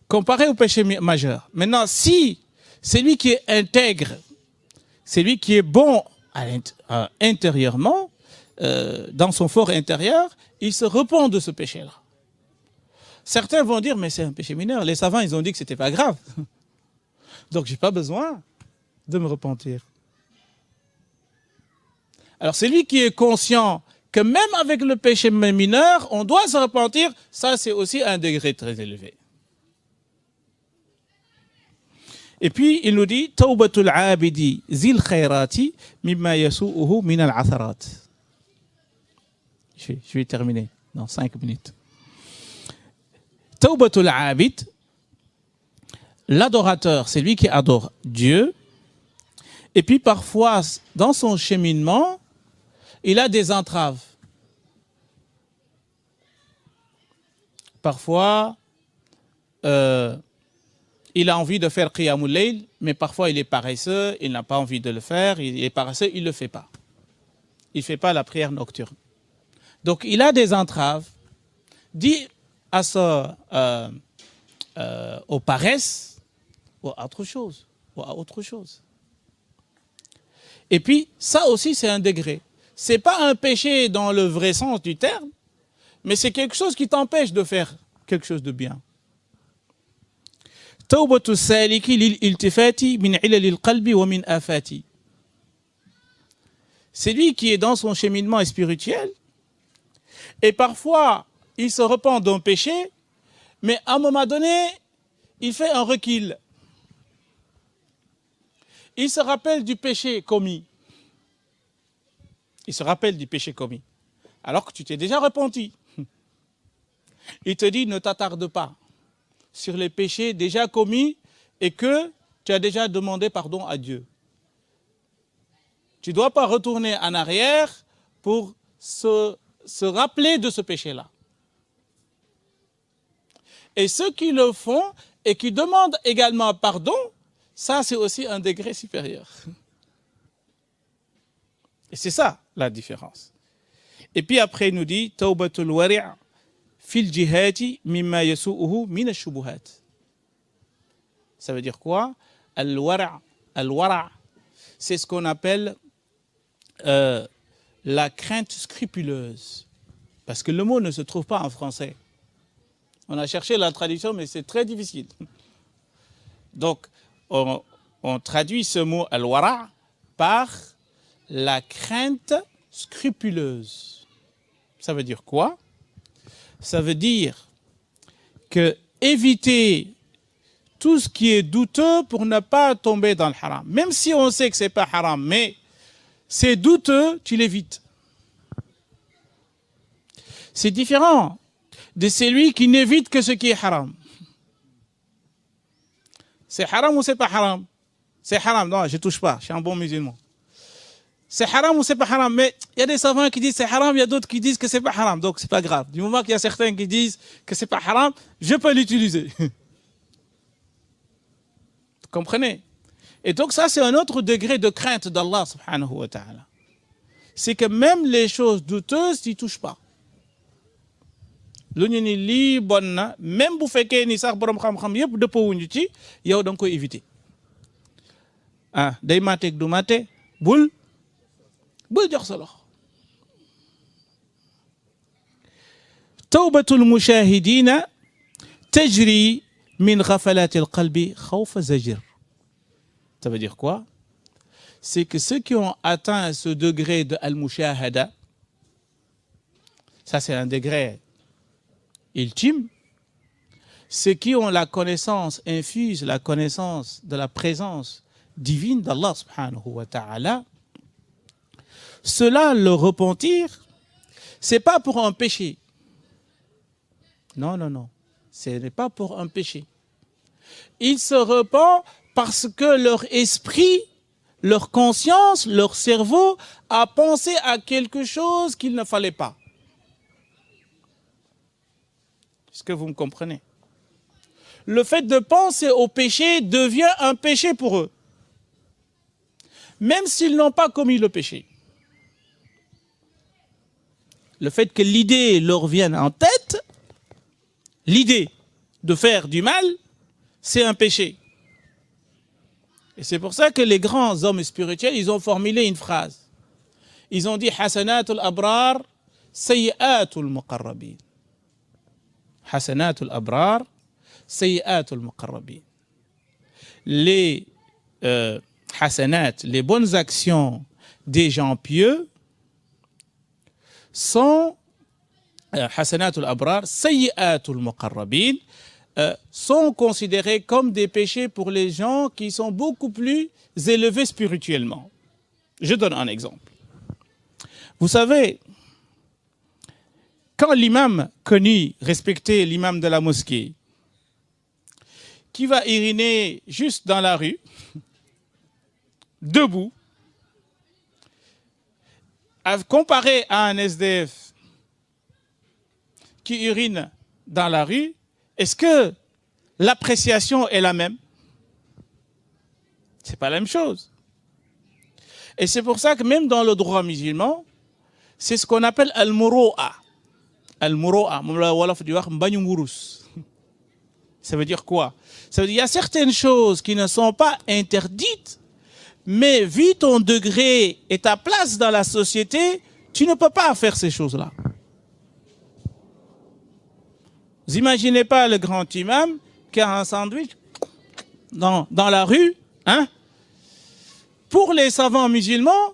comparé au péché majeur. Maintenant, si celui qui est intègre, celui qui est bon intérieurement, dans son fort intérieur, il se repent de ce péché-là. Certains vont dire, mais c'est un péché mineur. Les savants, ils ont dit que ce n'était pas grave. Donc, je n'ai pas besoin de me repentir. Alors, celui qui est conscient que même avec le péché mineur, on doit se repentir, ça, c'est aussi un degré très élevé. Et puis, il nous dit, Tawbatul abidi zil khayrati mimma yasu'uhu min al-atharat. Je vais terminer dans 5 minutes. Tawbatul abid, l'adorateur, c'est lui qui adore Dieu. Et puis parfois, dans son cheminement, il a des entraves. Parfois, il a envie de faire Qiyamul Layl, mais parfois il est paresseux, il n'a pas envie de le faire, il est paresseux, il ne le fait pas. Il ne fait pas la prière nocturne. Donc il a des entraves, dit à aux paresses ou à autre chose. Et puis ça aussi c'est un degré. C'est pas un péché dans le vrai sens du terme, mais c'est quelque chose qui t'empêche de faire quelque chose de bien. Tawbatu saliki lil iltifati min ilalil qalbi wa min afati. C'est lui qui est dans son cheminement spirituel et parfois il se repent d'un péché, mais à un moment donné, il fait un recul. Il se rappelle du péché commis. Il se rappelle du péché commis, alors que tu t'es déjà repenti. Il te dit, ne t'attarde pas sur les péchés déjà commis et que tu as déjà demandé pardon à Dieu. Tu ne dois pas retourner en arrière pour se rappeler de ce péché-là. Et ceux qui le font et qui demandent également pardon, ça c'est aussi un degré supérieur. Et c'est ça la différence. Et puis après il nous dit « Tawbatul wari' fil jihati mimma yasu'uhu min ash-shubuhat ». Ça veut dire quoi? Al-wara', c'est ce qu'on appelle la crainte scrupuleuse. Parce que le mot ne se trouve pas en français. On a cherché la traduction, mais c'est très difficile. Donc, on traduit ce mot al-wara' par la crainte scrupuleuse. Ça veut dire quoi? Ça veut dire que éviter tout ce qui est douteux pour ne pas tomber dans le haram. Même si on sait que ce n'est pas haram, mais c'est douteux, tu l'évites. C'est différent de celui qui n'évite que ce qui est haram. C'est haram ou c'est pas haram? C'est haram, non, je ne touche pas, je suis un bon musulman. C'est haram ou c'est pas haram? Mais il y a des savants qui disent c'est haram, il y a d'autres qui disent que c'est pas haram, donc c'est pas grave. Du moment qu'il y a certains qui disent que c'est pas haram, je peux l'utiliser. Vous comprenez? Et donc ça c'est un autre degré de crainte d'Allah subhanahu wa ta'ala. C'est que même les choses douteuses, tu n'y touches pas. Lu ñu ni lii bon na même bu fekkee ni sax borom xam-xam yëpp dëppawuñu ci yow da nga koy éviter. Ah day mateeg du mate bul jox sa loxo. tawbatul mushahidina tajri min ghafalatil qalbi khawfa zajr. Ça veut dire quoi? C'est que ceux qui ont atteint ce degré de al-mushahada, ça c'est un degré ultime, ceux qui ont la connaissance infuse, la connaissance de la présence divine d'Allah subhanahu wa ta'ala, cela, le repentir, c'est pas pour un péché. Non, non, non. Ce n'est pas pour un péché. Ils se repentent parce que leur esprit, leur conscience, leur cerveau a pensé à quelque chose qu'il ne fallait pas. Est-ce que vous me comprenez? Le fait de penser au péché devient un péché pour eux, même s'ils n'ont pas commis le péché. Le fait que l'idée leur vienne en tête, l'idée de faire du mal, c'est un péché. Et c'est pour ça que les grands hommes spirituels, ils ont formulé une phrase. Ils ont dit « Hasanatul abrar, sayyi'atul muqarrabin ». Hasanatul abrar, sayyi'atul muqarrabin. Les hasanat, les bonnes actions des gens pieux sont hasanatul abrar, sayyi'atul muqarrabin, sont considérés comme des péchés pour les gens qui sont beaucoup plus élevés spirituellement. Je donne un exemple. Vous savez, quand l'imam connu, respecté, l'imam de la mosquée, qui va uriner juste dans la rue, debout, comparé à un SDF qui urine dans la rue, est-ce que l'appréciation est la même? Ce n'est pas la même chose. Et c'est pour ça que même dans le droit musulman, c'est ce qu'on appelle al-muru'a. Al-muru'a, ça veut dire quoi? Ça veut dire qu'il y a certaines choses qui ne sont pas interdites, mais vu ton degré et ta place dans la société, tu ne peux pas faire ces choses-là. Vous imaginez pas le grand imam qui a un sandwich dans la rue, hein? Pour les savants musulmans,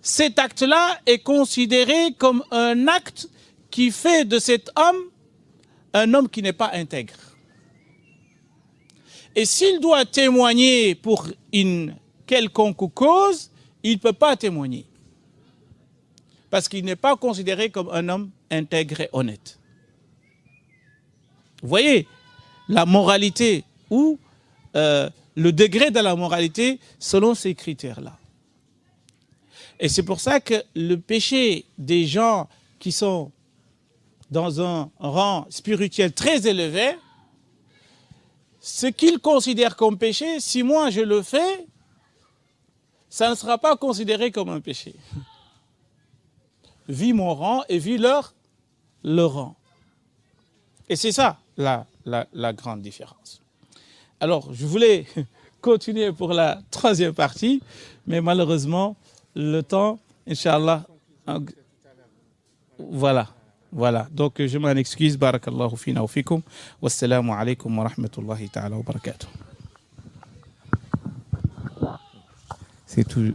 cet acte-là est considéré comme un acte qui fait de cet homme un homme qui n'est pas intègre. Et s'il doit témoigner pour une quelconque cause, il ne peut pas témoigner. Parce qu'il n'est pas considéré comme un homme intègre et honnête. Vous voyez la moralité ou le degré de la moralité selon ces critères-là. Et c'est pour ça que le péché des gens qui sont dans un rang spirituel très élevé, ce qu'ils considèrent comme péché, si moi je le fais, ça ne sera pas considéré comme un péché. Vis mon rang et vis leur rang. Et c'est ça la grande différence. Alors, je voulais continuer pour la troisième partie, mais malheureusement, le temps, Inch'Allah, voilà. Donc, je m'en excuse. Barakallahu fina wa fikum. Wassalamu alaikum wa rahmatullahi ta'ala wa barakatuh.
C'est tout.